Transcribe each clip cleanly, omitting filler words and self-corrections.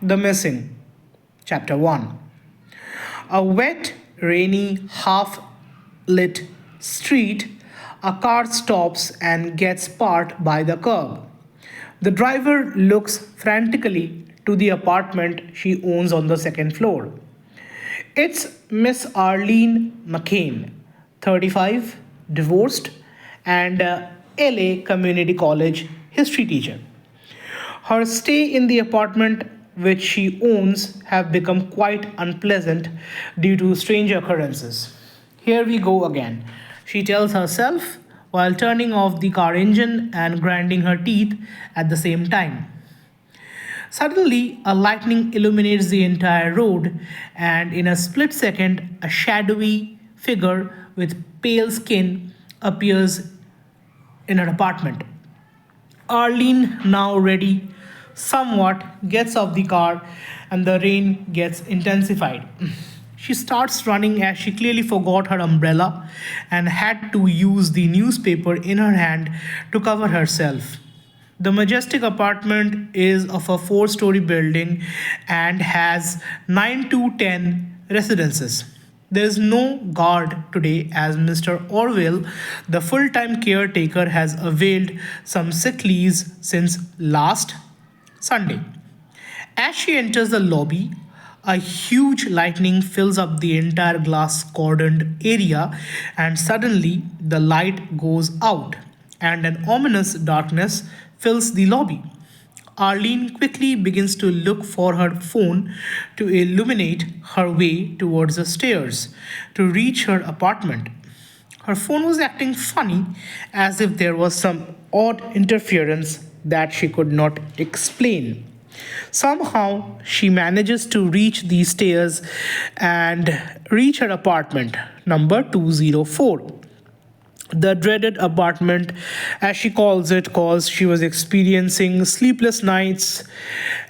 The Missing, Chapter 1. A wet, rainy, half lit street, a car stops and gets parked by the curb. The driver looks frantically to the apartment she owns on the second floor. It's Miss Arlene McCain, 35, divorced, and a LA Community College history teacher. Her stay in the apartment which she owns have become quite unpleasant due to strange occurrences. Here we go again, she tells herself while turning off the car engine and grinding her teeth at the same time. Suddenly, a lightning illuminates the entire road, and in a split second, a shadowy figure with pale skin appears in her apartment. Arlene, now ready, somewhat gets off the car and the rain gets intensified. She starts running as she clearly forgot her umbrella and had to use the newspaper in her hand to cover herself. The majestic apartment is of a four-story building and has 9 to 10 residences. There is no guard today as Mr. Orwell, the full time caretaker, has availed some sick leaves since last Sunday. As she enters the lobby, a huge lightning fills up the entire glass cordoned area, and suddenly the light goes out, and an ominous darkness fills the lobby. Arlene quickly begins to look for her phone to illuminate her way towards the stairs to reach her apartment. Her phone was acting funny, as if there was some odd interference that she could not explain. Somehow, she manages to reach the stairs and reach her apartment, number 204. The dreaded apartment, as she calls it, cause she was experiencing sleepless nights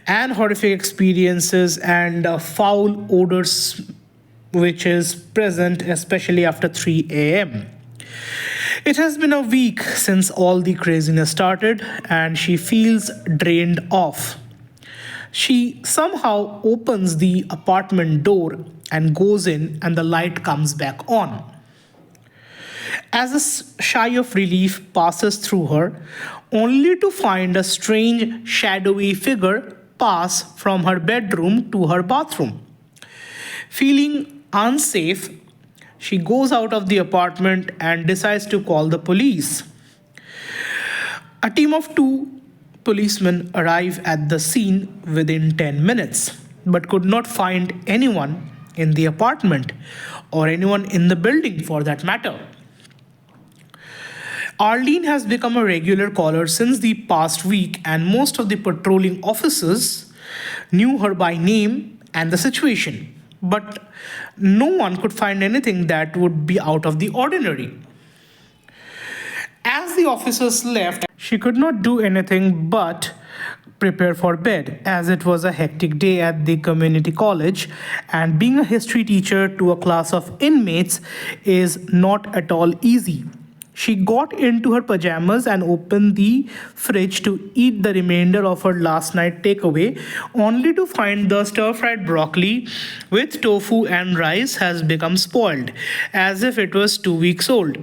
and horrific experiences and foul odors which is present especially after 3 a.m. It has been a week since all the craziness started and she feels drained off. She somehow opens the apartment door and goes in, and the light comes back on. As a sigh of relief passes through her, only to find a strange, shadowy figure pass from her bedroom to her bathroom. Feeling unsafe, she goes out of the apartment and decides to call the police. A team of two policemen arrive at the scene within 10 minutes, but could not find anyone in the apartment or anyone in the building for that matter. Arlene has become a regular caller since the past week, and most of the patrolling officers knew her by name and the situation. But no one could find anything that would be out of the ordinary. As the officers left, she could not do anything but prepare for bed, as it was a hectic day at the community college, and being a history teacher to a class of inmates is not at all easy. She got into her pajamas and opened the fridge to eat the remainder of her last night takeaway, only to find the stir fried broccoli with tofu and rice has become spoiled, as if it was 2 weeks old.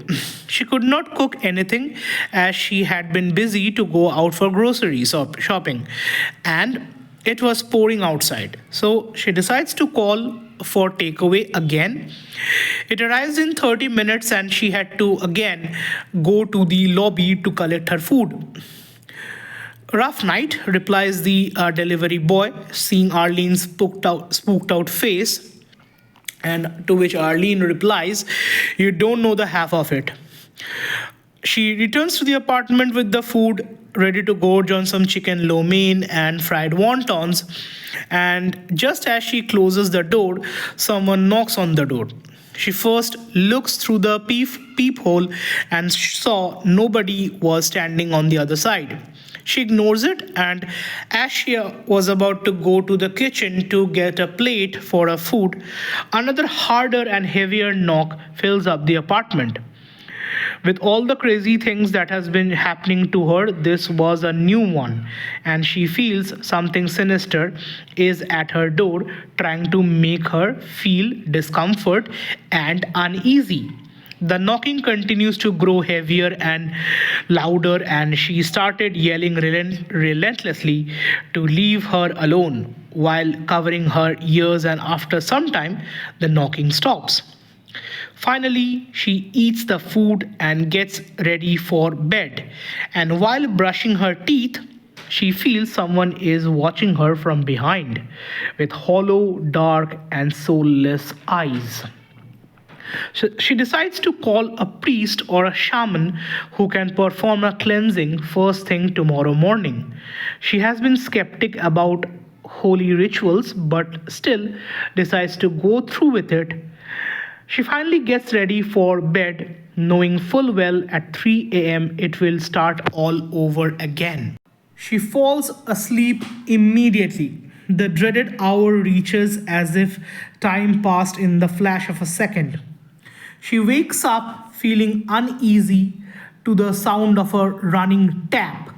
She could not cook anything as she had been busy to go out for shopping, and it was pouring outside. So she decides to call for takeaway again. It arrives in 30 minutes and she had to again go to the lobby to collect her food. Rough night, replies the delivery boy, seeing Arlene's spooked out face, and to which Arlene replies, "You don't know the half of it." She returns to the apartment with the food ready to gorge on some chicken lo mein and fried wontons. And just as she closes the door, someone knocks on the door. She first looks through the peephole and saw nobody was standing on the other side. She ignores it, and as she was about to go to the kitchen to get a plate for her food, another harder and heavier knock fills up the apartment. With all the crazy things that has been happening to her, this was a new one, and she feels something sinister is at her door trying to make her feel discomfort and uneasy. The knocking continues to grow heavier and louder, and she started yelling relentlessly to leave her alone while covering her ears. And after some time, the knocking stops. Finally, she eats the food and gets ready for bed. And while brushing her teeth, she feels someone is watching her from behind with hollow, dark, and soulless eyes. So she decides to call a priest or a shaman who can perform a cleansing first thing tomorrow morning. She has been skeptic about holy rituals but still decides to go through with it. She finally gets ready for bed, knowing full well at 3 a.m. it will start all over again. She falls asleep immediately. The dreaded hour reaches as if time passed in the flash of a second. She wakes up feeling uneasy to the sound of a running tap.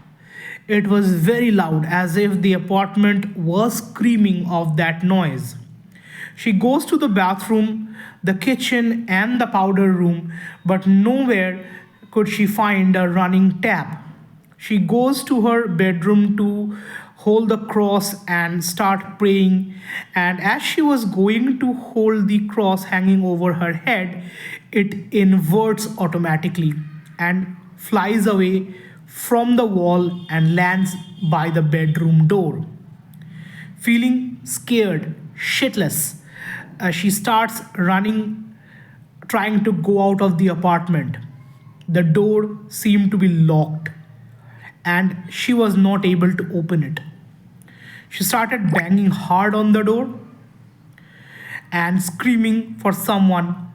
It was very loud, as if the apartment was screaming of that noise. She goes to the bathroom, the kitchen, and the powder room, but nowhere could she find a running tap. She goes to her bedroom to hold the cross and start praying. And as she was going to hold the cross hanging over her head, it inverts automatically and flies away from the wall and lands by the bedroom door. Feeling scared, shitless, she starts running, trying to go out of the apartment. The door seemed to be locked, and she was not able to open it. She started banging hard on the door and screaming for someone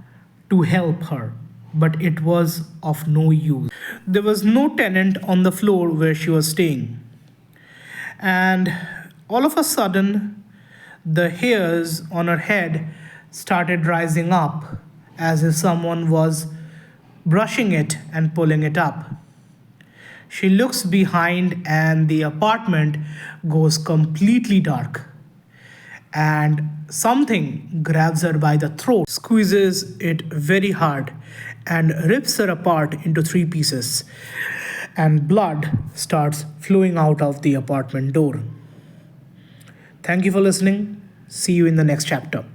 to help her, but it was of no use. There was no tenant on the floor where she was staying, and all of a sudden, the hairs on her head started rising up as if someone was brushing it and pulling it up. She looks behind, and the apartment goes completely dark. And something grabs her by the throat, squeezes it very hard, and rips her apart into three pieces. And blood starts flowing out of the apartment door. Thank you for listening. See you in the next chapter.